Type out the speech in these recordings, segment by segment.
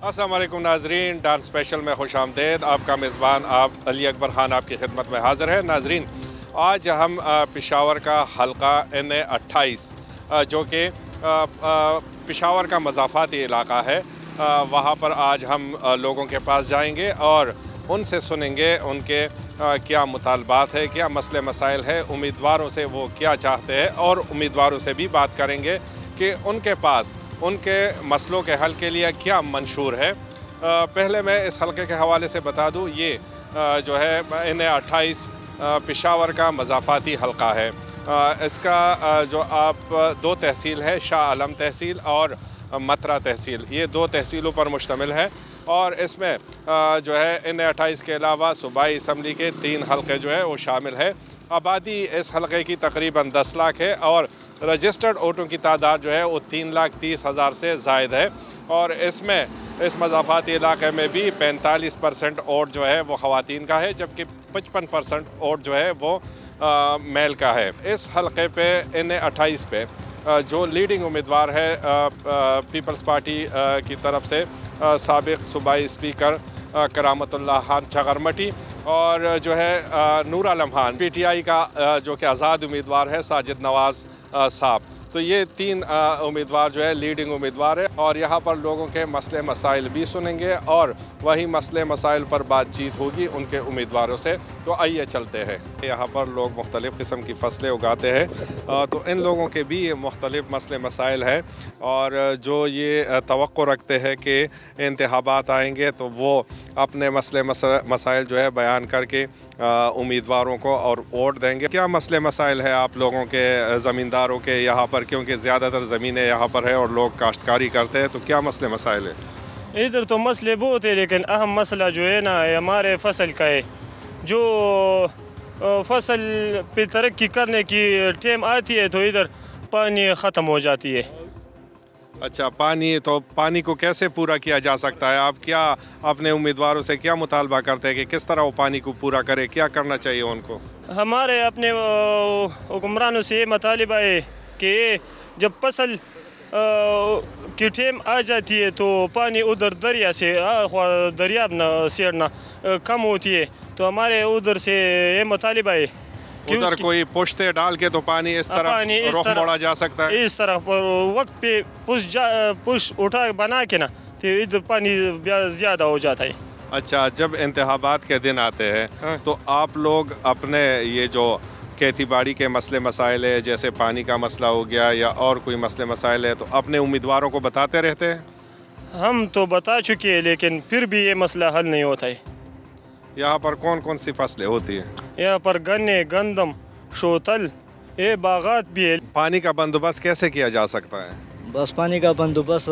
अस्सलाम वालेकुम नाजरीन, डान स्पेशल में खुश आमदेद। आपका मेज़बान आप अली अकबर ख़ान आपकी खिदमत में हाज़िर है। नाजरीन, आज हम पेशावर का हल्का NA-28 जो कि पेशावर का मज़ाफ़ाती इलाका है, वहाँ पर आज हम लोगों के पास जाएंगे और उनसे सुनेंगे उनके क्या मुतालबात है, क्या मसले मसाइल है, उम्मीदवारों से वो क्या चाहते हैं और उम्मीदवारों से भी बात करेंगे कि उनके पास उनके मसलों के हल के लिए क्या मंशूर है। पहले मैं इस हल्के के हवाले से बता दूं, ये जो है NA-28 पेशावर का मज़ाफ़ाती हल्का है। इसका जो आप दो तहसील है, शाह आलम तहसील और मतरा तहसील, ये दो तहसीलों पर मुश्तमिल है। और इसमें जो है NA-28 के अलावा सूबाई असम्बली के 3 हल्के जो है वो शामिल है। आबादी इस हल्के की तकरीबन 10 लाख है और रजिस्टर्ड वोटों की तादाद जो है वो 3,30,000 से ज़ायद है। और इसमें इस मज़ाफ़ाती इलाके में भी 45% वोट जो है वो ख़वातीन का है, जबकि 55% वोट जो है वो मेल का है। इस हल्के पे NA-28 पे जो लीडिंग उम्मीदवार है पीपल्स पार्टी की तरफ से साबिक़ सूबाई स्पीकर करामतुल्लाह खान चगरमटी और जो है नूर आलम खान PTI का जो कि आज़ाद उम्मीदवार है साजिद नवाज़ साहब। तो ये 3 उम्मीदवार जो है लीडिंग उम्मीदवार है और यहाँ पर लोगों के मसले मसाइल भी सुनेंगे और वही मसले मसाइल पर बातचीत होगी उनके उम्मीदवारों से। तो आइए चलते हैं। यहाँ पर लोग मुख्तलिफ़ किस्म की फसलें उगाते हैं, तो इन लोगों के भी मुख्तलिफ़ मसले मसाइल हैं और जो ये तवक्को रखते हैं कि इंतखाबात आएंगे तो वो अपने मसले मसाइल जो है बयान करके उम्मीदवारों को और वोट देंगे। क्या मसले मसाइल है आप लोगों के ज़मींदारों के यहाँ पर, क्योंकि ज़्यादातर ज़मीनें यहाँ पर है और लोग काश्तकारी करते हैं, तो क्या मसले मसाइल है? इधर तो मसले बहुत है, लेकिन अहम मसला जो है ना हमारे फसल का है। जो फसल पे तरक्की करने की टाइम आती है तो इधर पानी ख़त्म हो जाती है। अच्छा, पानी को कैसे पूरा किया जा सकता है? आप क्या अपने उम्मीदवारों से क्या मुतालबा करते हैं कि किस तरह वो पानी को पूरा करे, क्या करना चाहिए उनको? हमारे अपने हुक्मरानों से ये मुतालबा है कि जब फसल की टाइम आ जाती है तो पानी उधर दरिया से दरिया सेड़ना कम होती है, तो हमारे उधर से ये मुतालबा है कि उधर कोई पुश्ते डाल के तो पानी इस तरह रुख मोड़ा जा सकता है। इस तरह वक्त पे पुश उठा बना के ना तो इधर पानी ज़्यादा हो जाता है। अच्छा, जब इंतखाबात के दिन आते हैं तो आप लोग अपने ये जो खेती बाड़ी के मसले मसाइल है, जैसे पानी का मसला हो गया या और कोई मसले मसाइल है, तो अपने उम्मीदवारों को बताते रहते हैं? हम तो बता चुके हैं, लेकिन फिर भी ये मसला हल नहीं होता है। यहाँ पर कौन कौन सी फसलें होती हैं? यहाँ पर गन्ने, गंदम, शोतल, ये बागात भी है। पानी का बंदोबस्त कैसे किया जा सकता है? बस पानी का बंदोबस्त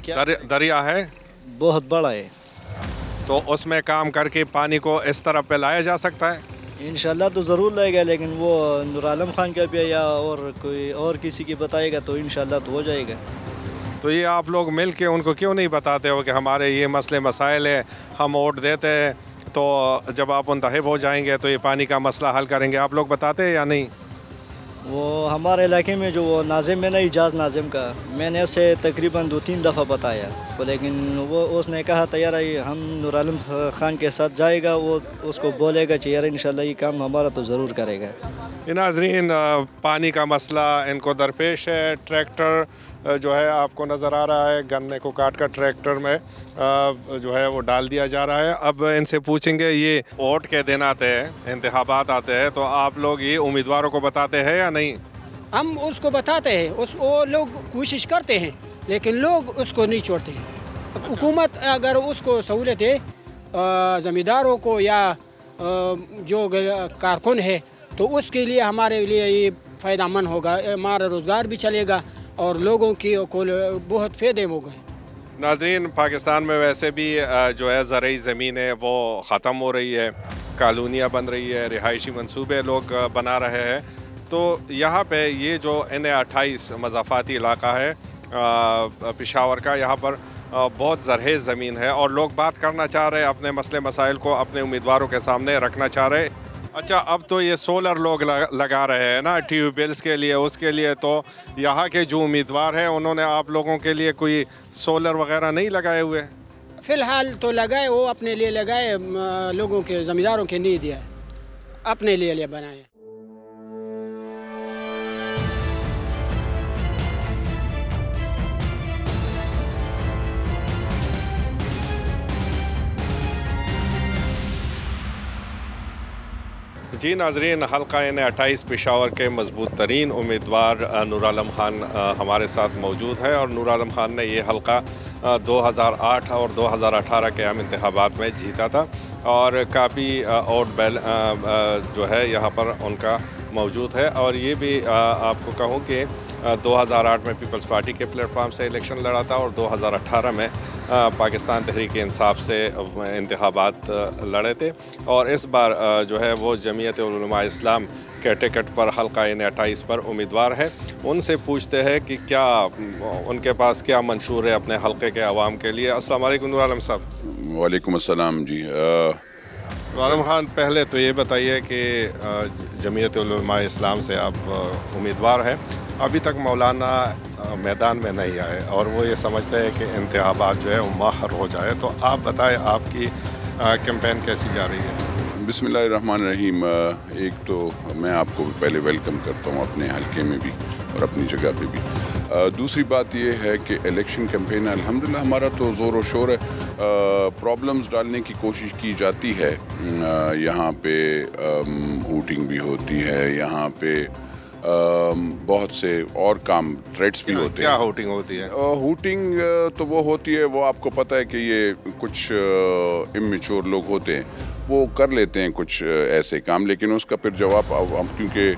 क्या दरिया है बहुत बड़ा है, तो उसमें काम करके पानी को इस तरह पे लाया जा सकता है। इंशाल्लाह तो ज़रूर लगेगा, लेकिन वो नूर आलम खान का भी या और कोई और किसी की बताएगा तो इंशाल्लाह तो हो जाएगा। तो ये आप लोग मिल के उनको क्यों नहीं बताते हो कि हमारे ये मसले मसाइल हैं, हम वोट देते हैं, तो जब आप मुंतखब हो जाएंगे तो ये पानी का मसला हल करेंगे? आप लोग बताते हैं या नहीं? वो हमारे इलाके में जो वो नाजिम है ना, इजाज़ नाजिम का, मैंने उसे तकरीबन 2-3 दफ़ा बताया, तो लेकिन वो उसने कहा था यार हम नूर आलम खान के साथ जाएगा, वो उसको बोलेगा कि यार इंशाल्लाह ये काम हमारा तो ज़रूर करेगा। नाज़रीन, पानी का मसला इनको दरपेश है। ट्रैक्टर जो है आपको नज़र आ रहा है, गन्ने को काट कर ट्रैक्टर में जो है वो डाल दिया जा रहा है। अब इनसे पूछेंगे, ये वोट के दिन आते हैं, इंतखाबात आते हैं, तो आप लोग ये उम्मीदवारों को बताते हैं या नहीं? हम उसको बताते हैं, वो लोग कोशिश करते हैं, लेकिन लोग उसको नहीं छोड़ते हैं। हुकूमत अगर उसको सहूलत है ज़मींदारों को या जो कारकुन है, तो उसके लिए हमारे लिए ये फ़ायदेमंद होगा, हमारा रोज़गार भी चलेगा और लोगों की को बहुत फ़ायदे हो गए। नाज़रीन, पाकिस्तान में वैसे भी जो है ज़रई ज़मीन है वो ख़त्म हो रही है, कॉलोनियाँ बन रही है, रिहायशी मंसूबे लोग बना रहे हैं। तो यहाँ पे ये जो NA-28 मज़ाफ़ाती इलाका है पेशावर का, यहाँ पर बहुत ज़रख़ेज़ ज़मीन है और लोग बात करना चाह रहे हैं, अपने मसले मसाइल को अपने उम्मीदवारों के सामने रखना चाह रहे हैं। اچھا، اب تو یہ سولر لوگ لگا رہے ہیں نا ٹیوب ویلس کے لیے، اس کے لیے تو یہاں کے جو امیدوار ہیں انہوں نے آپ لوگوں کے لیے کوئی سولر وغیرہ نہیں لگائے ہوئے؟ فی الحال تو لگائے، وہ اپنے لیے لگائے، لوگوں کے زمینداروں کے نہیں دیا، اپنے لیے بنائے۔ جی ناظرین، حلقہ N28 پشاور کے مضبوط ترین امیدوار نور عالم خان ہمارے ساتھ موجود ہے، اور نور عالم خان نے یہ حلقہ 2008 اور 2018 کے عام انتخابات میں جیتا تھا، اور کافی ووٹ جو ہے یہاں پر ان کا موجود ہے۔ اور یہ بھی آپ کو کہوں کہ 2008 میں پیپلز پارٹی کے پلیٹ فارم سے الیکشن لڑا تھا، اور 2018 میں پاکستان تحریک انصاف سے انتخابات لڑے تھے، اور اس بار جو ہے وہ جمعیت علماء اسلام کے ٹکٹ پر حلقہ N28 پر امیدوار ہے۔ ان سے پوچھتے ہیں کہ کیا ان کے پاس کیا منشور ہے اپنے حلقے کے عوام کے لیے۔ السلام علیکم نور عالم صاحب۔ وعلیکم السلام جی۔ نور عالم خان، پہلے تو یہ بتائیے کہ جمعیت علماء اسلام سے آپ امیدوار ہیں، ابھی تک مولانا میدان میں نہیں آئے، اور وہ یہ سمجھتے ہیں کہ انتخابات جو ہے وہ مؤخر ہو جائے، تو آپ بتائیں آپ کی کیمپین کیسی جا رہی ہے؟ بسم اللہ الرحمن الرحیم۔ ایک تو میں آپ کو پہلے ویلکم کرتا ہوں اپنے حلقے میں بھی اور اپنی جگہ پہ بھی۔ دوسری بات یہ ہے کہ الیکشن کیمپین الحمدللہ ہمارا تو زور و شور ہے، پرابلمز ڈالنے کی کوشش کی جاتی ہے، یہاں پہ ہوٹنگ بھی ہوتی ہے، یہاں پہ بہت سے اور کام تھریٹس بھی ہوتے ہیں۔ کیا ہوٹنگ ہوتی ہے؟ ہوٹنگ تو وہ ہوتی ہے، وہ آپ کو پتہ ہے کہ یہ کچھ امیچور لوگ ہوتے ہیں، وہ کر لیتے ہیں کچھ ایسے کام، لیکن اس کا پھر جواب کیونکہ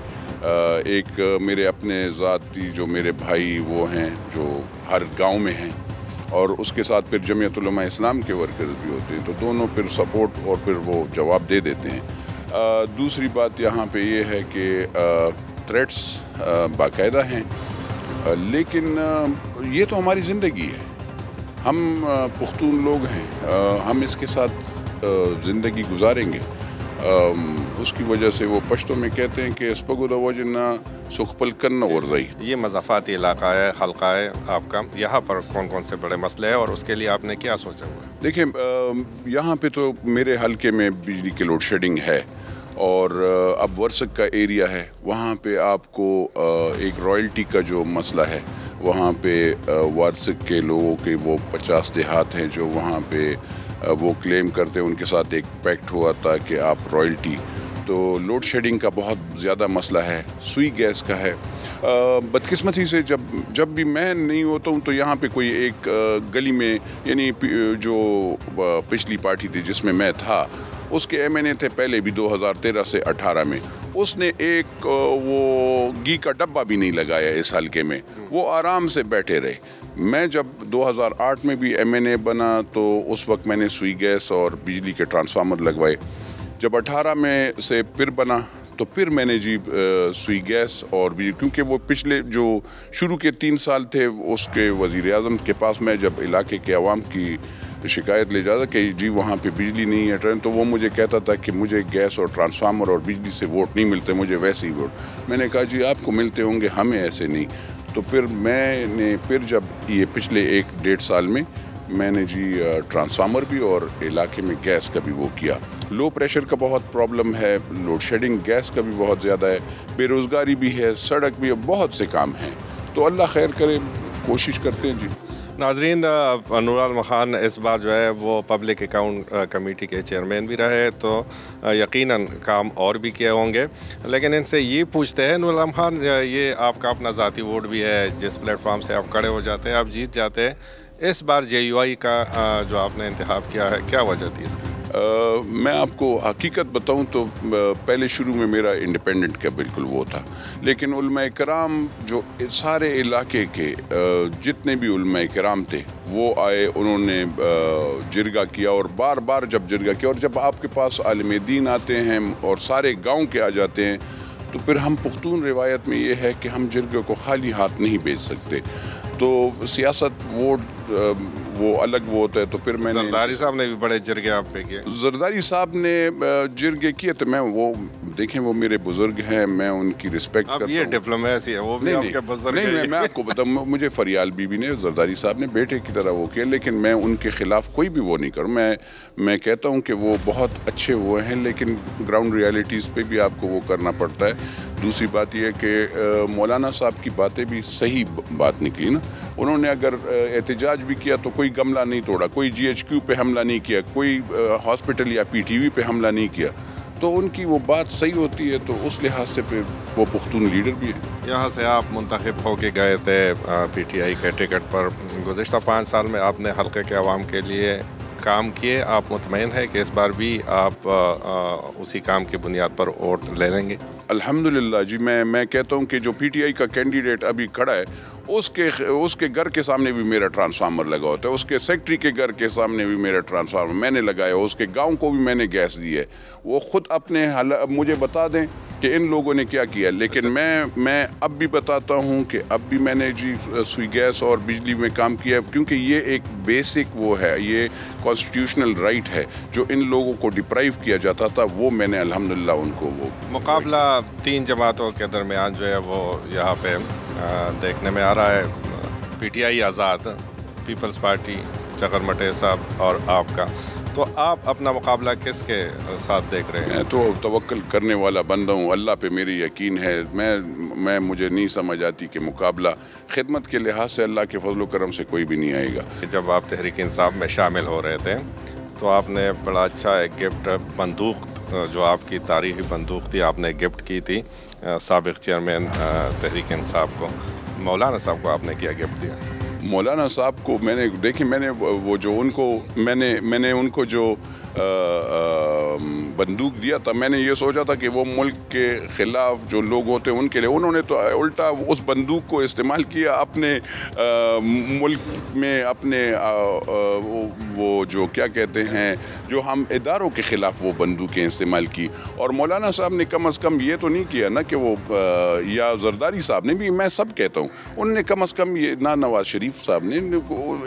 ایک میرے اپنے ذاتی جو میرے بھائی وہ ہیں جو ہر گاؤں میں ہیں، اور اس کے ساتھ پھر جمعیت علماء اسلام کے ورکرز بھی ہوتے ہیں، تو دونوں پھر سپورٹ اور پھر وہ جواب دے دیتے ہیں۔ دوسری بات یہاں پہ یہ ہے کہ تھریٹس باقاعدہ ہیں، لیکن یہ تو ہماری زندگی ہے، ہم پختون لوگ ہیں، ہم اس کے ساتھ زندگی گزاریں گے۔ اس کی وجہ سے وہ پشتوں میں کہتے ہیں کہ اسپگو دا وجنا سکھ پل کن ورزائی۔ یہ مضافاتی علاقہ ہے، حلقہ ہے آپ کا، یہاں پر کون کون سے بڑے مسئلے ہیں اور اس کے لیے آپ نے کیا سوچا ہوا ہے؟ دیکھیں، یہاں پہ تو میرے حلقے میں بجلی کی لوڈ شیڈنگ ہے، اور اب ورسک کا ایریا ہے، وہاں پہ آپ کو ایک رائلٹی کا جو مسئلہ ہے، وہاں پہ ورسک کے لوگوں کے وہ 50 دیہات ہیں جو وہاں پہ وہ کلیم کرتے ہیں، ان کے ساتھ ایک پیکٹ ہوا تھا کہ آپ رائلٹی، تو لوڈ شیڈنگ کا بہت زیادہ مسئلہ ہے، سوئی گیس کا ہے۔ بدقسمتی سے جب بھی میں نہیں ہوتا ہوں تو یہاں پہ کوئی ایک گلی میں، یعنی جو پچھلی پارٹی تھی جس میں میں تھا، اس کے ایم این اے تھے پہلے بھی 2013 سے 18 میں، اس نے ایک وہ گھی کا ڈبہ بھی نہیں لگایا اس حلقے میں، وہ آرام سے بیٹھے رہے۔ میں جب 2008 میں بھی ایم این اے بنا تو اس وقت میں نے سوئی گیس اور بجلی کے ٹرانسفارمر لگوائے، جب 18 میں سے پھر بنا تو پھر میں نے جی سوئی گیس اور بجلی، کیونکہ وہ پچھلے جو شروع کے 3 سال تھے اس کے وزیر اعظم کے پاس میں جب علاقے کے عوام کی شکایت لے جاتا کہ جی وہاں پہ بجلی نہیں ہے ٹرین، تو وہ مجھے کہتا تھا کہ مجھے گیس اور ٹرانسفارمر اور بجلی سے ووٹ نہیں ملتے، مجھے ویسے ہی ووٹ۔ میں نے کہا جی آپ کو ملتے ہوں گے، ہمیں ایسے نہیں۔ تو پھر میں نے جب یہ پچھلے 1-1.5 سال میں نے جی ٹرانسفارمر بھی اور علاقے میں گیس کا بھی وہ کیا۔ لو پریشر کا بہت پرابلم ہے، لوڈ شیڈنگ گیس کا بھی بہت زیادہ ہے، بے روزگاری بھی ہے، سڑک بھی ہے، بہت سے کام ہیں، تو اللہ خیر کرے، کوشش کرتے ہیں جی۔ ناظرین، نور عالم خان اس بار جو ہے وہ پبلک اکاؤنٹ کمیٹی کے چیئرمین بھی رہے، تو یقیناً کام اور بھی کیے ہوں گے، لیکن ان سے یہ پوچھتے ہیں نور عالم خان، یہ آپ کا اپنا ذاتی ووٹ بھی ہے، جس پلیٹ فارم سے آپ کھڑے ہو جاتے ہیں آپ جیت جاتے ہیں، اس بار JUI کا جو آپ نے انتخاب کیا ہے، کیا وجہ تھی اس کی؟ میں آپ کو حقیقت بتاؤں تو پہلے شروع میں میرا انڈیپینڈنٹ کا بالکل وہ تھا، لیکن علماء کرام جو سارے علاقے کے جتنے بھی علماء کرام تھے وہ آئے، انہوں نے جرگہ کیا، اور بار بار جب جرگہ کیا، اور جب آپ کے پاس عالم دین آتے ہیں اور سارے گاؤں کے آ جاتے ہیں تو پھر ہم پختون روایت میں یہ ہے کہ ہم جرگے کو خالی ہاتھ نہیں بھیج سکتے، تو سیاست ووٹ वो अलग वो होता है। तो फिर मैंने जरदारी साहब ने भी बड़े जिरगे आप पे किए। जरदारी साहब ने जिरगे किए तो मैं वो देखें, वो मेरे बुजुर्ग हैं, मैं उनकी रिस्पेक्ट करता हूँ। ये डिप्लोमेसी है, वो भी आपके बुजुर्ग नहीं, मैं आपको बताऊँ, मुझे फरियाल बीबी ने, जरदारी साहब ने बेटे की तरह वो किया, लेकिन मैं उनके खिलाफ कोई भी वो नहीं करूँ। मैं कहता हूँ कि वो बहुत अच्छे वो हैं, लेकिन ग्राउंड रियलिटीज़ पे भी आपको वो करना पड़ता है। दूसरी बात यह कि मौलाना साहब की बातें भी सही बात निकली ना। उन्होंने अगर एहतजाज भी किया तो कोई गमला नहीं तोड़ा, कोई GHQ पे हमला नहीं किया, कोई हॉस्पिटल या PTV पे हमला नहीं किया, तो उनकी वो बात सही होती है। तो उस लिहाज से पे वो पुख्तून लीडर भी है। यहाँ से आप मुंतखब होके गए थे PTI के टिकट पर। गुज़िश्ता 5 साल में आपने हल्के के अवाम के लिए काम किए। आप मुतमईन है कि इस बार भी आप उसी काम की बुनियाद पर वोट ले लेंगे? अल्हम्दुलिल्लाह जी, मैं कहता हूँ कि जो PTI का कैंडिडेट अभी खड़ा है, उसके घर के सामने भी मेरा ट्रांसफार्मर लगा होता है, उसके सेक्रेटरी के घर के सामने भी मेरा ट्रांसफार्मर मैंने लगाया, उसके गांव को भी मैंने गैस दी है। वो ख़ुद अपने मुझे बता दें कि इन लोगों ने क्या किया। लेकिन मैं अब भी बताता हूँ कि अब भी मैंने जी सुई गैस और बिजली में काम किया, क्योंकि ये एक बेसिक वो है, ये कॉन्स्टिट्यूशनल राइट है जो इन लोगों को डिप्राइव किया जाता था, वो मैंने अल्हम्दुलिल्लाह उनको वो। मुकाबला 3 जमातों के दरमियान जो है वो यहाँ पे देखने में आ रहा है। PTI आज़ाद, पीपल्स पार्टी चकरमटे साहब और आपका। तो आप अपना मुकाबला किसके साथ देख रहे हैं? मैं तो तवक्कल करने वाला बंदा हूँ, अल्लाह पे मेरी यकीन है। मुझे नहीं समझ आती कि मुकाबला खिदमत के लिहाज से अल्लाह के फजल करम से कोई भी नहीं आएगा। जब आप तहरीक इंसाफ में शामिल हो रहे थे तो आपने बड़ा अच्छा एक गिफ्ट, बंदूक, जो आपकी तारीखी बंदूक थी, आपने गिफ्ट की थी साबिक चेयरमैन तहरीक इंसाफ को। मौलाना साहब को आपने क्या गिफ्ट दिया? मौलाना साहब को मैंने वो जो मैंने उनको जो बंदूक दिया था, मैंने ये सोचा था कि वो मुल्क के ख़िलाफ़ जो लोग होते हैं उनके लिए, उन्होंने तो उल्टा उस बंदूक को इस्तेमाल किया अपने मुल्क में, अपने वो जो क्या कहते हैं, जो हम इदारों के ख़िलाफ़ वो बंदूकें इस्तेमाल की। और मौलाना साहब ने कम अज़ कम ये तो नहीं किया ना कि वो या जरदारी साहब ने भी, मैं सब कहता हूँ, उनने कम अज़ कम ये ना नवाज़ शरीफ साहब ने,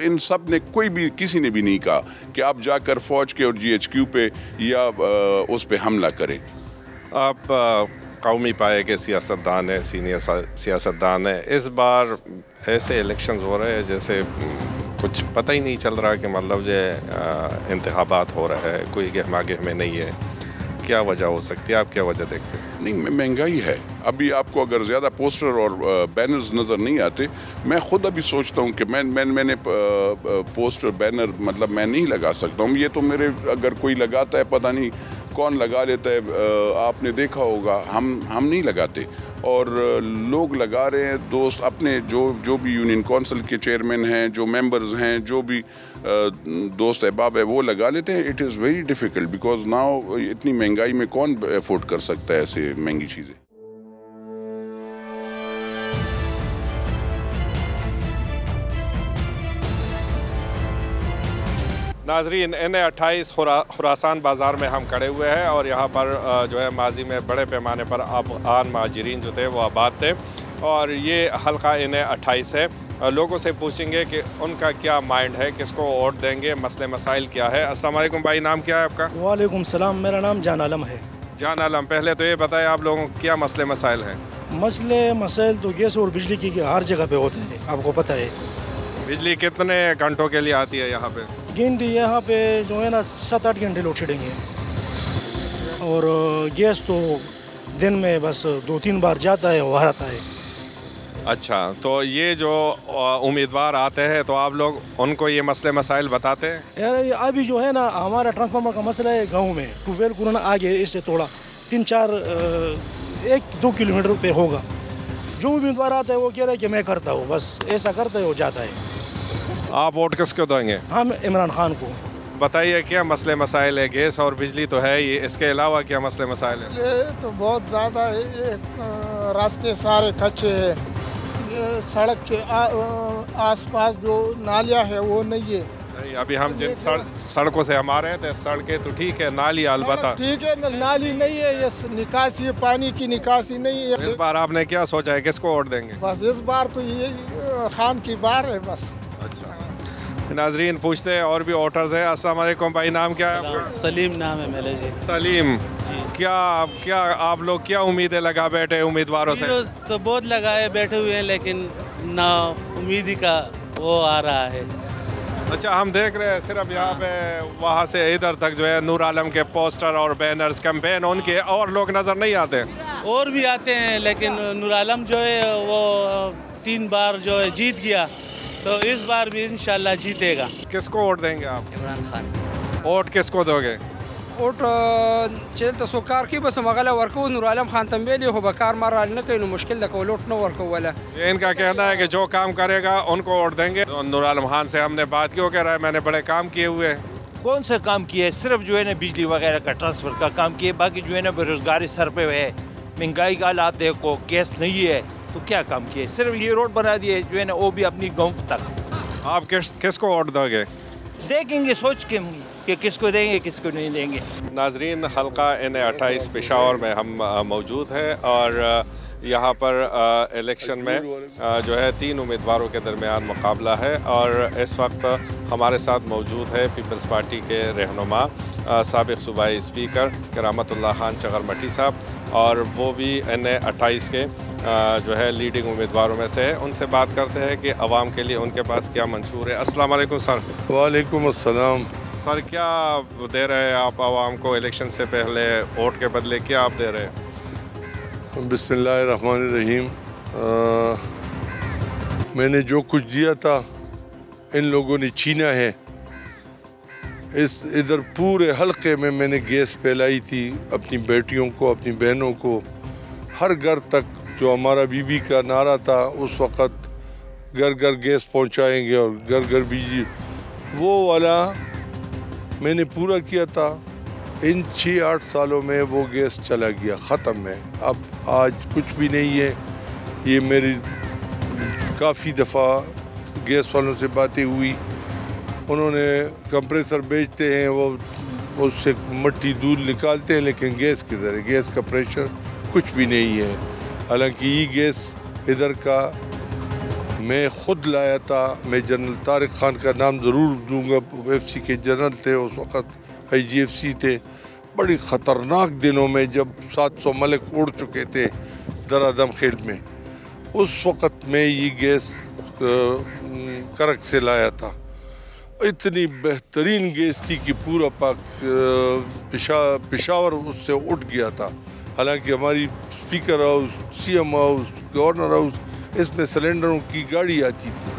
इन सब ने कोई भी किसी ने भी नहीं कहा कि आप जाकर फ़ौज के और GHQ पे या उस पे हमला करें। आप कौमी पाए के सियासतदान है, सीनियर सियासतदान है। इस बार ऐसे इलेक्शंस हो रहे हैं जैसे कुछ पता ही नहीं चल रहा कि मतलब जो इंतखाबात हो रहा है, कोई गहमा गहमे नहीं है। क्या वजह हो सकती है, आप क्या वजह देखते हैं? नहीं, महंगाई है। अभी आपको अगर ज़्यादा पोस्टर और बैनर्स नज़र नहीं आते, मैं ख़ुद अभी सोचता हूँ कि मैंने पोस्टर बैनर मतलब मैं नहीं लगा सकता हूँ। ये तो मेरे अगर कोई लगाता है, पता नहीं कौन लगा लेता है, आपने देखा होगा, हम नहीं लगाते। और लोग लगा रहे हैं, दोस्त अपने जो भी यूनियन काउंसिल के चेयरमैन हैं, जो मेंबर्स हैं, जो भी दोस्त अहबाब है, वो लगा लेते हैं। It is very difficult because now इतनी महंगाई में कौन अफोर्ड कर सकता है ऐसे महंगी चीज़ें। नाजरीन, NA-28 खुरासान बाज़ार में हम खड़े हुए हैं और यहाँ पर जो है माजी में बड़े पैमाने पर अफ़गान महाजिरीन जो थे वो आबाद थे और ये हल्का NA-28 है। लोगों से पूछेंगे कि उनका क्या माइंड है, किसको वोट देंगे, मसले मसाइल क्या है। अस्सलाम वालेकुम भाई, नाम क्या है आपका? वालेकुम सलाम, मेरा नाम जान आलम है। जान आलम, पहले तो ये बताएं आप लोगों को क्या मसले मसाइल हैं? मसले मसाइल तो गैस और बिजली की हर जगह पे होते हैं, आपको पता है। बिजली कितने घंटों के लिए आती है यहाँ पे? घंटे यहाँ पे जो है ना 7-8 घंटे लोड शेडिंग है और गैस तो दिन में बस 2-3 बार जाता है और आता है। अच्छा, तो ये जो उम्मीदवार आते हैं तो आप लोग उनको ये मसले मसाइल बताते हैं? यार अभी जो है ना हमारा ट्रांसफार्मर का मसला है गाँव में, ट्यूबवेल कुराना आगे इससे थोड़ा 1-2 किलोमीटर पे होगा। जो उम्मीदवार आता है वो कह रहा है कि मैं करता हूँ, बस ऐसा करता है, वो जाता है। आप वोट किसको देंगे? हम इमरान खान को। बताइए क्या मसले मसाइल है? गैस और बिजली तो है ही, इसके अलावा क्या मसले मसाइल हैं? ये तो बहुत ज़्यादा है, ये रास्ते सारे कच्चे हैं, ये सड़क के आसपास जो नालियाँ है वो नहीं है। नहीं, अभी हम जिन सड़कों से हम आ रहे थे, सड़कें तो ठीक है, नाली अलबत्ता ठीक है, नाली नहीं है, ये निकासी, पानी की निकासी नहीं है। इस बार आपने क्या सोचा है, किसको वोट देंगे? बस इस बार तो ये खान की बार है बस। अच्छा, नाजरीन पूछते हैं और भी वोटर्स हैं। अस्सलाम वालेकुम भाई, नाम क्या है आपका? सलीम नाम है मेरा जी। सलीम, क्या आप लोग क्या उम्मीदें लगा बैठे उम्मीदवारों से? तो बहुत लगाए बैठे हुए हैं, लेकिन ना उम्मीद का वो आ रहा है। अच्छा, हम देख रहे हैं सिर्फ यहाँ पे वहाँ से इधर तक जो है नूर आलम के पोस्टर और बैनर्स, कैंपेन उनके, और लोग नज़र नहीं आते? और भी आते हैं, लेकिन नूर आलम जो है वो 3 बार जो है जीत गया, तो इस बार भी इंशाल्लाह जीतेगा। किसको वोट देंगे आप? इमरान खान। वोट किसको दोगे? वोट चल तो सरकार की बस मगला वर्को नूर आलम खान तंबेली हो बकार मार न कहीं मुश्किल को वोट न वर्को वाला। ये इनका कहना है कि जो काम करेगा उनको वोट देंगे। तो नूर आलम खान से हमने बात की, वो कह रहा है मैंने बड़े काम किए हुए हैं। कौन सा काम किया है? सिर्फ जो है ना बिजली वगैरह का ट्रांसफ़र का काम किया, बाकी जो है ना बेरोजगारी सर पे है, महंगाई का हालात देखो, गैस नहीं है, तो क्या काम किया? सिर्फ ये रोड बना दिए जो है ना, वो भी अपनी गाँव तक। आप किसको वोट दोगे? देखेंगे सोच के कि किसको देंगे किसको नहीं देंगे। नाजरीन, हल्का NA-28 पेशावर में हम मौजूद हैं और यहाँ पर इलेक्शन में जो है 3 उम्मीदवारों के दरमियान मुकाबला है और इस वक्त हमारे साथ मौजूद है पीपल्स पार्टी के रहनुमा साबिक़ सूबाई स्पीकर करामतुल्लाह खान चगरमटी साहब, और वो भी NA-28 के जो है लीडिंग उम्मीदवारों में से है। उनसे बात करते हैं कि आवाम के लिए उनके पास क्या मंशूर है। अस्सलाम वालेकुम सर। वालेकुम अस्सलाम। सर, क्या दे रहे हैं आप आवाम को इलेक्शन से पहले? वोट के बदले क्या आप दे रहे हैं? बिस्मिल्लाहिर्रहमानिर्रहीम। मैंने जो कुछ दिया था इन लोगों ने छीना है। इधर पूरे हलके में मैंने गैस फैलाई थी अपनी बेटियों को, अपनी बहनों को, हर घर तक। जो हमारा बीबी का नारा था उस वक़्त, घर घर गैस पहुंचाएंगे और घर घर बिजली, वो वाला मैंने पूरा किया था। इन 6-8 सालों में वो गैस चला गया, ख़त्म है। अब आज कुछ भी नहीं है। ये मेरी काफ़ी दफ़ा गैस वालों से बातें हुई, उन्होंने कंप्रेसर बेचते हैं, वो उससे मट्टी दूध निकालते हैं, लेकिन गैस किधर है? गैस का प्रेशर कुछ भी नहीं है। हालांकि ये गैस इधर का मैं ख़ुद लाया था। मैं जनरल तारिक ख़ान का नाम ज़रूर दूंगा, FC के जनरल थे उस वक़्त, IGFC थे। बड़ी ख़तरनाक दिनों में जब 700 मलक उड़ चुके थे दरादम खेल में, उस वक़्त मैं ये गैस करक से लाया था। इतनी बेहतरीन गैस थी कि पूरा पेशावर उससे उठ गया था। हालांकि हमारी speaker house, CM house, governor house, इसमें सिलेंडरों की गाड़ी आती थी,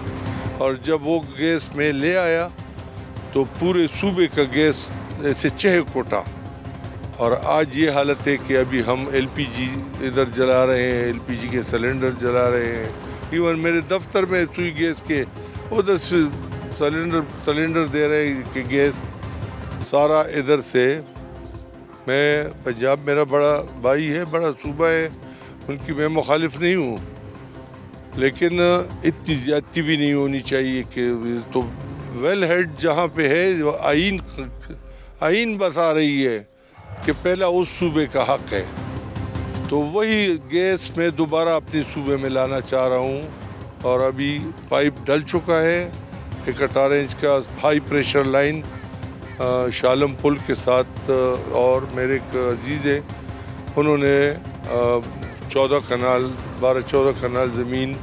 और जब वो गैस में ले आया तो पूरे सूबे का गैस ऐसे चहक उठा। और आज ये हालत है कि अभी हम LPG इधर जला रहे हैं, LPG के सिलेंडर जला रहे हैं। इवन मेरे दफ्तर में सुई गैस के उधर से सिलेंडर दे रहे हैं कि गैस सारा इधर से। मैं पंजाब मेरा बड़ा भाई है, बड़ा सूबा है, उनकी मैं मुखालिफ नहीं हूँ, लेकिन इतनी ज़्यादती भी नहीं होनी चाहिए कि तो वेल हेड जहाँ पे है आइन बता रही है कि पहला उस सूबे का हक़ है, तो वही गैस मैं दोबारा अपने सूबे में लाना चाह रहा हूँ। और अभी पाइप डल चुका है, एक 18 इंच का हाई प्रेशर लाइन शालम पुल के साथ, और मेरे एक अजीज़ हैं उन्होंने 12-14 कनाल ज़मीन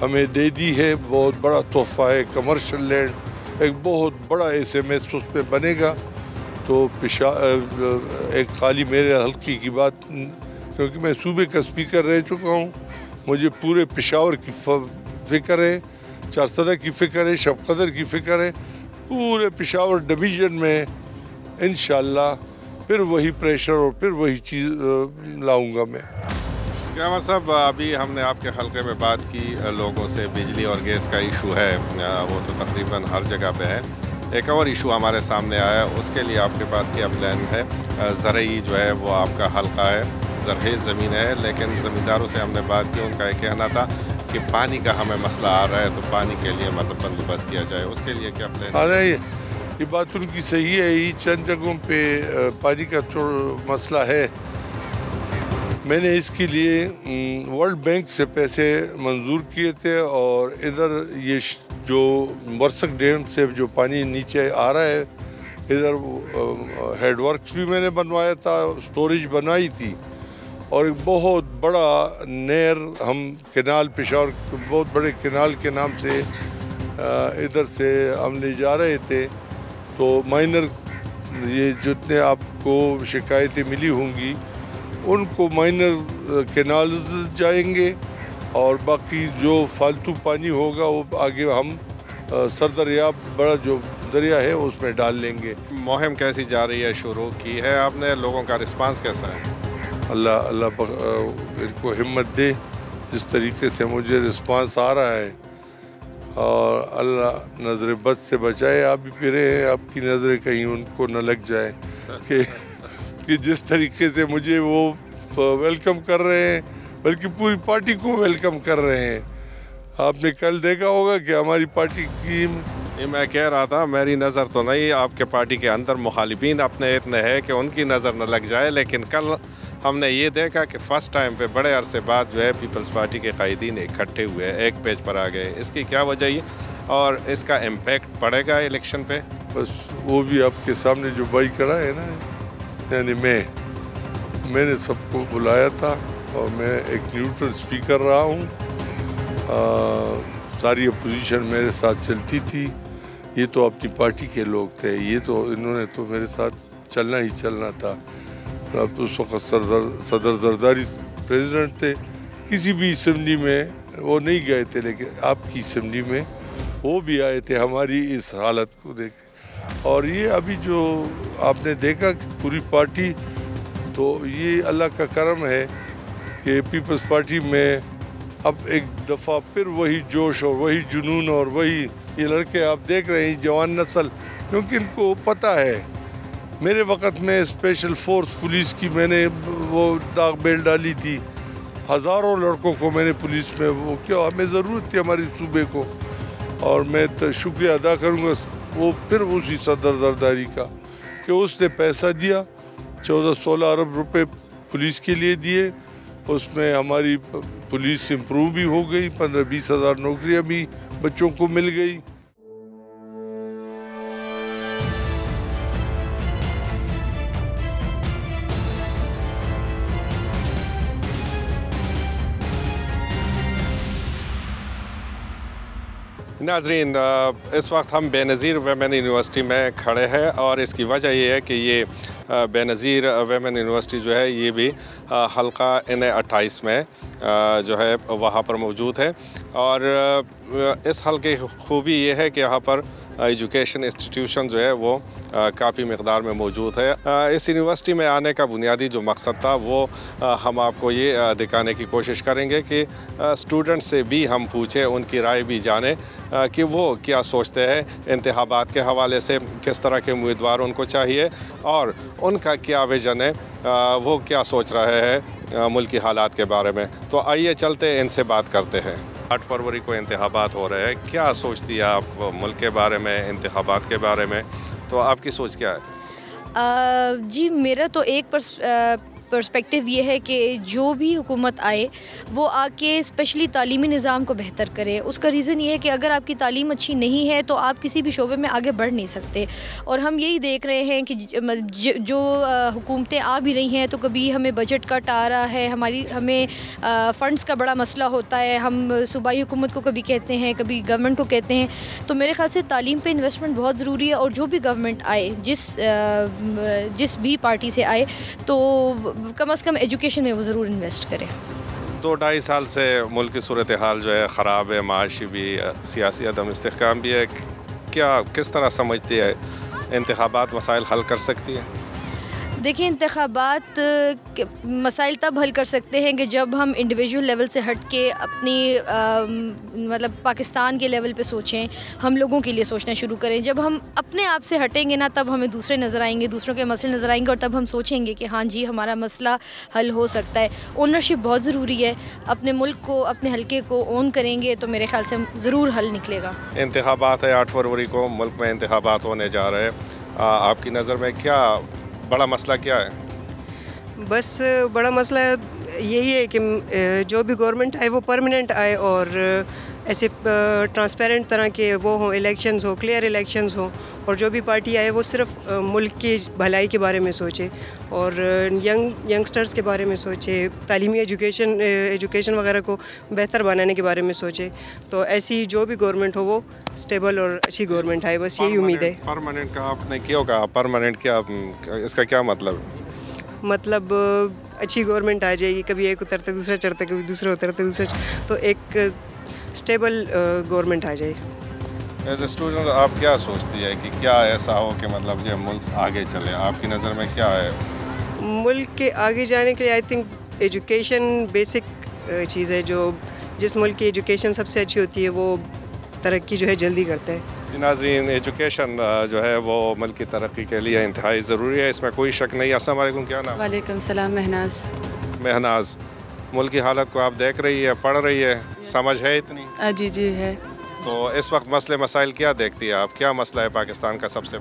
हमें दे दी है। बहुत बड़ा तोहफ़ा है, कमर्शियल लैंड, एक बहुत बड़ा SMS उस पर बनेगा। तो एक खाली मेरे हल्के की बात, क्योंकि मैं सूबे का स्पीकर रह चुका हूँ, मुझे पूरे पेशावर की फ़िक्र है, चारसदा की फ़िक्र है, शब कदर की फ़िक्र है। पूरे पेशावर डिवीज़न में इंशाअल्लाह फिर वही प्रेशर और फिर वही चीज़ लाऊंगा मैं। क्या साहब, अभी हमने आपके हल्के में बात की लोगों से, बिजली और गैस का इशू है, वो तो तकरीबन हर जगह पे है। एक और इशू हमारे सामने आया, उसके लिए आपके पास क्या प्लान है? ज़रई जो है वो आपका हल्का है, ज़रख़ेज़ ज़मीन है, लेकिन ज़मींदारों से हमने बात की, उनका एक कहना था कि पानी का हमें मसला आ रहा है, तो पानी के लिए मतलब बंदोबस्त किया जाए, उसके लिए क्या प्लान है? नहीं, ये बात उनकी सही है। ये चंद जगहों पे पानी का मसला है। मैंने इसके लिए वर्ल्ड बैंक से पैसे मंजूर किए थे, और इधर ये جو ورسک ڈیم سے جو پانی نیچے آ رہا ہے ادھر ہیڈ ورکس بھی میں نے بنوایا تھا، سٹوریج بنوائی تھی، اور ایک بہت بڑا نہر ہم کینال پشاور بہت بڑے کینال کے نام سے ادھر سے ہم لے جا رہے تھے. تو مائنر یہ جتنے آپ کو شکایتیں ملی ہوں گی ان کو مائنر کینال جائیں گے، اور باقی جو فالتو پانی ہوگا وہ آگے ہم سردریاب بڑا جو دریا ہے اس میں ڈال لیں گے. مہم کیسی جا رہی ہے؟ شروع کی ہے آپ نے، لوگوں کا رسپانس کیسا ہے؟ اللہ ان کو ہمت دے. جس طریقے سے مجھے رسپانس آ رہا ہے، اور اللہ نظر بد سے بچائے. آپ بھی پھرے ہیں، آپ کی نظریں کہیں ان کو نہ لگ جائے کہ جس طریقے سے مجھے وہ ویلکم کر رہے ہیں، بلکہ پوری پارٹی کو ویلکم کر رہے ہیں. آپ نے کل دیکھا ہوگا کہ ہماری پارٹی کی، میں کہہ رہا تھا میری نظر تو نہیں، آپ کے پارٹی کے اندر مخالفین اپنے اتنے ہیں کہ ان کی نظر نہ لگ جائے، لیکن کل ہم نے یہ دیکھا کہ فرسٹ ٹائم پہ بڑے عرصے بعد جو ہے پیپلز پارٹی کے قائدین اکٹھے ہوئے ایک پیج پر آ گئے. اس کی کیا وجہ ہے اور اس کا امپیکٹ پڑے گا الیکشن پہ؟ بس وہ بھی آپ کے سامنے جو بھائی کھڑا ہے نا، یعنی میں نے سب کو بلایا تھا، اور میں ایک نیوٹرل اسپیکر رہا ہوں. ساری اپوزیشن میرے ساتھ چلتی تھی. یہ تو اپنی پارٹی کے لوگ تھے، یہ تو انہوں نے تو میرے ساتھ چلنا ہی چلنا تھا. اب اس وقت صدر زرداری پریزیڈنٹ تھے. کسی بھی اسمبلی میں وہ نہیں گئے تھے، لیکن آپ کی اسمبلی میں وہ بھی آئے تھے ہماری اس حالت کو دیکھ. اور یہ ابھی جو آپ نے دیکھا کہ پوری پارٹی، تو یہ اللہ کا کرم ہے کہ پیپلز پارٹی میں اب ایک دفعہ پھر وہی جوش اور وہی جنون اور وہی یہ لڑکے آپ دیکھ رہے ہیں جوان نسل، کیونکہ ان کو پتہ ہے. میرے وقت میں اسپیشل فورس پولیس کی میں نے وہ داغ بیل ڈالی تھی. ہزاروں لڑکوں کو میں نے پولیس میں وہ کیا ہمیں ضرورت تھی ہماری صوبے کو. اور میں شکریہ ادا کروں گا وہ پھر اسی صدر زرداری کا کہ اس نے پیسہ دیا، 14-16 ارب روپے پولیس کے لیے دیے. اس میں ہماری پولیس امپروو بھی ہو گئی، 15-20 ہزار نوکریاں بھی بچوں کو مل گئی. ناظرین، اس وقت ہم بے نظیر ویمن یونیورسٹی میں کھڑے ہیں، اور اس کی وجہ یہ ہے کہ یہ بے نظیر ویمن یونیورسٹی جو ہے یہ بھی حلقہ N28 میں جو ہے وہاں پر موجود ہے. اور اس حلقے کی خوبی یہ ہے کہ یہاں پر ایجوکیشن انسٹیٹیوشن جو ہے وہ کافی مقدار میں موجود ہے. اس یونیورسٹی میں آنے کا بنیادی جو مقصد تھا وہ ہم آپ کو یہ دکھانے کی کوشش کریں گے کہ اسٹوڈنٹ سے بھی ہم پوچھیں، ان کی رائے بھی جانیں کہ وہ کیا سوچتے ہیں انتخابات کے حوالے سے، کس طرح کے امیدوار ان کو چاہیے، اور ان کا کیا ویژن ہے، وہ کیا سوچ رہے ہیں ملک کی حالات کے بارے میں. تو آئیے چلتے ان سے بات کرتے ہیں. 8 فروری کو انتخابات ہو رہے ہیں، کیا سوچتی ہیں آپ ملک کے بارے میں، انتخابات کے بارے میں؟ تو آپ کی سوچ کیا ہے؟ جی میرا تو ایک پرسپیکٹیو یہ ہے کہ جو بھی حکومت آئے وہ آ کے اسپیشلی تعلیمی نظام کو بہتر کرے. اس کا ریزن یہ ہے کہ اگر آپ کی تعلیم اچھی نہیں ہے تو آپ کسی بھی شعبے میں آگے بڑھ نہیں سکتے. اور ہم یہی دیکھ رہے ہیں کہ جو حکومتیں آ بھی رہی ہیں تو کبھی ہمیں بجٹ کٹ آ رہا ہے، ہمیں فنڈز کا بڑا مسئلہ ہوتا ہے. ہم صوبائی حکومت کو کبھی کہتے ہیں، کبھی گورنمنٹ کو کہتے ہیں. تو میرے خیال سے تعلیم پہ انویسٹمنٹ بہت ضروری ہے، اور جو بھی گورنمنٹ آئے، جس بھی پارٹی سے آئے، تو کم از کم ایجوکیشن میں وہ ضرور انویسٹ کرے. 2-2.5 سال سے ملک کی صورتحال جو ہے خراب ہے، معاشی بھی، سیاسی عدم استحکام بھی ہے. کس طرح سمجھتی ہے انتخابات مسائل حل کر سکتی ہے؟ دیکھیں، انتخابات مسائل تب حل کر سکتے ہیں کہ جب ہم انڈیویجول لیول سے ہٹ کے اپنی مطلب پاکستان کے لیول پہ سوچیں، ہم لوگوں کے لیے سوچنا شروع کریں. جب ہم اپنے آپ سے ہٹیں گے نا، تب ہمیں دوسرے نظر آئیں گے، دوسروں کے مسئلے نظر آئیں گے، اور تب ہم سوچیں گے کہ ہاں جی ہمارا مسئلہ حل ہو سکتا ہے. اونرشپ بہت ضروری ہے. اپنے ملک کو، اپنے حلقے کو اون کریں گے تو میرے خیال سے ضرور حل نکلے گا. انتخابات ہے 8 فروری کو، ملک میں انتخابات ہونے جا رہے ہیں. آپ کی نظر میں کیا بڑا مسئلہ کیا ہے؟ بس بڑا مسئلہ یہی ہے کہ جو بھی گورنمنٹ آئے وہ پرماننٹ آئے، اور ایسے ٹرانسپیرنٹ طرح کے وہ ہوں، الیکشنز ہو، کلیئر الیکشنز ہوں، اور جو بھی پارٹی آئے وہ صرف ملک کی بھلائی کے بارے میں سوچے اور ینگسٹرز کے بارے میں سوچے، تعلیمی ایجوکیشن وغیرہ کو بہتر بنانے کے بارے میں سوچے. تو ایسی جو بھی گورنمنٹ ہو وہ اسٹیبل اور اچھی گورنمنٹ آئے، بس یہی امید ہے. پرماننٹ کا آپ نے کیا ہوگا؟ پرماننٹ کیا، اس کا کیا مطلب اچھی گورنمنٹ آ جائے گی، کبھی ایک اترتے دوسرا چڑھتا، کبھی دوسرا اترتے دوسرا، تو ایک اسٹیبل گورنمنٹ آ جائے. ایز اے اسٹوڈنٹ آپ کیا سوچتی ہے کہ کیا ایسا ہو کہ مطلب یہ ملک آگے چلے؟ آپ کی نظر میں کیا ہے؟ ملک کے آگے جانے کے لیے آئی تھنک ایجوکیشن بیسک چیز ہے. جو جس ملک کی ایجوکیشن سب سے اچھی ہوتی ہے وہ ترقی جو ہے جلدی کرتا ہے. ناظرین، ایجوکیشن جو ہے وہ ملک کی ترقی کے لیے انتہائی ضروری ہے، اس میں کوئی شک نہیں. السلام علیکم، کیا نام؟ وعلیکم السلام. مہناز، ملک کی حالت کو آپ دیکھ رہی ہے، پڑھ رہی ہے، سمجھ ہے اتنی؟ جی ہے. تو اس وقت مسئلے مسائل کیا دیکھتی ہے آپ؟ کیا مسئلہ ہے پاکستان کا سب سے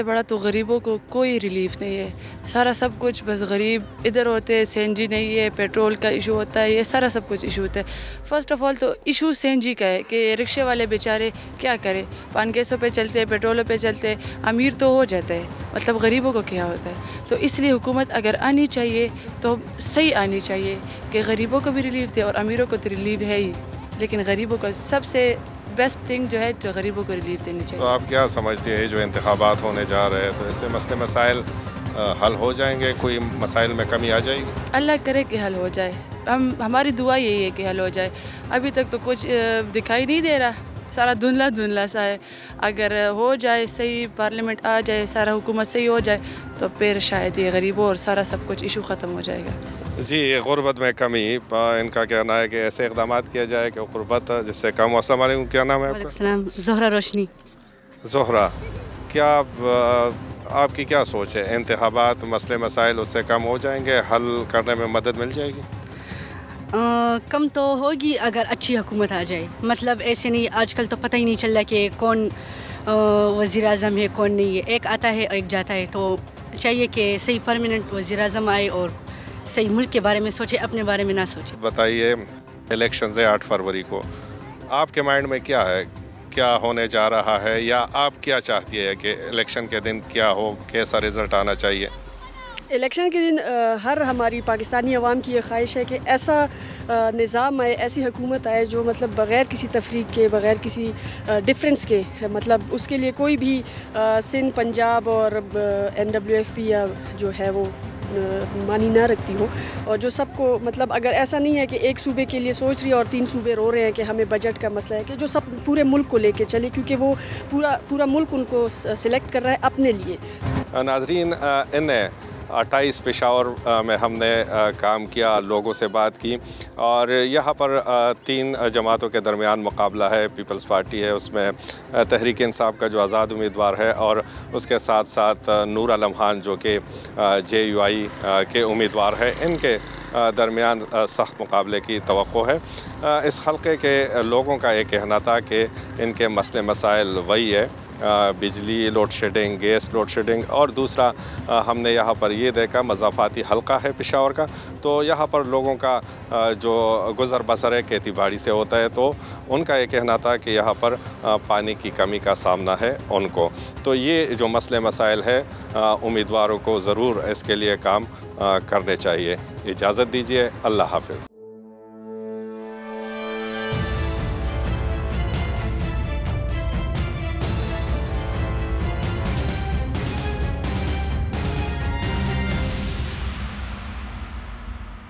بڑا؟ تو غریبوں کو کوئی ریلیف نہیں ہے. سارا سب کچھ بس غریب ادھر ہوتے ہیں. سی این جی نہیں ہے، پیٹرول کا ایشو ہوتا ہے، یہ سارا سب کچھ ایشو ہوتا ہے. فرسٹ آف آل تو ایشو سی این جی کا ہے کہ رکشے والے بیچارے کیا کریں، 5 گیسوں پہ چلتے ہیں، پیٹرولوں پہ چلتے ہیں. امیر تو ہو جاتا ہے، مطلب غریبوں کو کیا ہوتا ہے؟ تو اس لیے حکومت اگر آنی چاہیے تو صحیح آنی چاہیے کہ غریبوں کو بھی ریلیف دے، اور امیروں کو تو ریلیف ہے ہی، لیکن غریبوں کو سب سے بیسٹ تھنگ جو ہے جو غریبوں کو ریلیف دینی چاہیے. تو آپ کیا سمجھتی ہے جو انتخابات ہونے جا رہے ہیں تو اس سے مسئلے مسائل حل ہو جائیں گے؟ کوئی مسائل میں کمی آ جائے گی؟ اللہ کرے کہ حل ہو جائے. ہماری دعا یہی ہے کہ حل ہو جائے. ابھی تک تو کچھ دکھائی نہیں دے رہا، سارا دھندلا سا ہے. اگر ہو جائے صحیح، پارلیمنٹ آ جائے، سارا حکومت صحیح ہو جائے تو پھر شاید یہ غریبوں اور سارا سب کچھ ایشو ختم ہو جائے گا. جی، غربت میں کمی، ان کا کہنا ہے کہ ایسے اقدامات کیا جائے کہ غربت جس سے کم ہو. السلام علیکم، کیا نام ہے آپ کا؟ السلام. زہرا روشنی. زہرا، کیا آپ کی کیا سوچ ہے؟ انتخابات، مسئلے مسائل اس سے کم ہو جائیں گے؟ حل کرنے میں مدد مل جائے گی؟ کم تو ہوگی اگر اچھی حکومت آ جائے. مطلب ایسے نہیں، آج کل تو پتہ ہی نہیں چل رہا کہ کون وزیر اعظم ہے کون نہیں ہے. ایک آتا ہے ایک جاتا ہے. تو چاہیے کہ صحیح پرماننٹ وزیر اعظم آئے اور صحیح ملک کے بارے میں سوچے، اپنے بارے میں نہ سوچے. بتائیے، الیکشنز ہے 8 فروری کو، آپ کے مائنڈ میں کیا ہے؟ کیا ہونے جا رہا ہے، یا آپ کیا چاہتی ہے کہ الیکشن کے دن کیا ہو، کیسا رزلٹ آنا چاہیے؟ الیکشن کے دن ہر ہماری پاکستانی عوام کی یہ خواہش ہے کہ ایسا نظام آئے، ایسی حکومت آئے جو مطلب بغیر کسی تفریق کے، بغیر کسی ڈفرینس کے، مطلب اس کے لیے کوئی بھی سندھ، پنجاب اور NWFP یا جو ہے وہ مانی نہ رکھتی ہو، اور جو سب کو مطلب اگر ایسا نہیں ہے کہ ایک صوبے کے لیے سوچ رہی ہے اور 3 صوبے رو رہے ہیں کہ ہمیں بجٹ کا مسئلہ ہے، کہ جو سب پورے ملک کو لے کے چلے، کیونکہ وہ پورا ملک ان کو سلیکٹ کر رہا ہے اپنے لیے. ناظرین، 28 پشاور میں ہم نے کام کیا، لوگوں سے بات کی، اور یہاں پر 3 جماعتوں کے درمیان مقابلہ ہے. پیپلز پارٹی ہے، اس میں تحریک انصاف کا جو آزاد امیدوار ہے، اور اس کے ساتھ ساتھ نور عالم خان جو کہ JUI کے امیدوار ہے. ان کے درمیان سخت مقابلے کی توقع ہے. اس حلقے کے لوگوں کا یہ کہنا تھا کہ ان کے مسئلے مسائل وہی ہے، بجلی load shedding, gas load shedding, اور دوسرا ہم نے یہاں پر یہ دیکھا مضافاتی حلقہ ہے پشاور کا، تو یہاں پر لوگوں کا جو گزر بسر ہے کھیتی باڑی سے ہوتا ہے. تو ان کا یہ کہنا تھا کہ یہاں پر پانی کی کمی کا سامنا ہے ان کو. تو یہ جو مسئلے مسائل ہے، امیدواروں کو ضرور اس کے لیے کام کرنے چاہیے. اجازت دیجیے، اللہ حافظ.